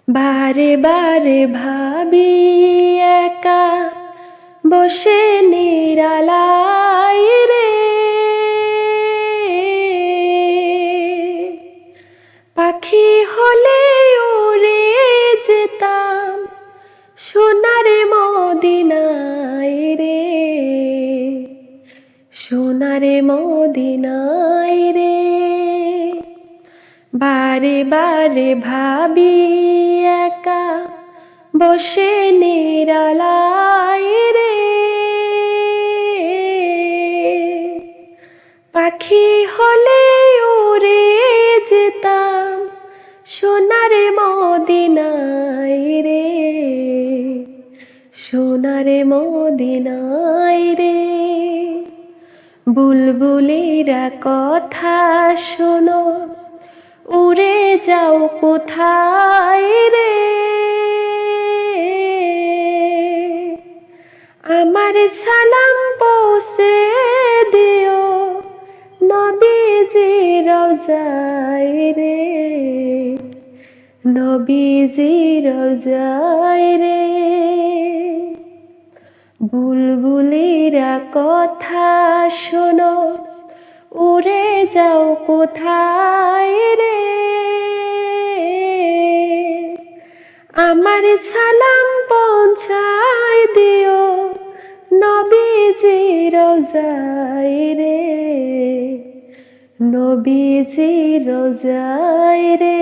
বারে বারে ভাবি একা বসে নিরালায় রে, পাখি হলে উড়ে যেতাম সোনার মদিনায় রে, সোনার মদিনায় রে। বারে বারে ভাবি একা বসে নিরালায় রে, পাখি হলে উড়ে যেতাম সোনার মদিনায় রে, সোনার মদিনায় রে। বুলবুলিরা কথা শোনো, উড়ে যাও কোথায় রে, আমার সালাম পৌঁছে দিও নবীজি রওজায় রে, নবীজি রওজায় রে। বুলবুলিরা কথা শোনো, উড়ে যাও কোথায় রে, আমার সালাম পৌঁছায় দিও নবীজি রওজায় রে, নবীজি রওজায় রে।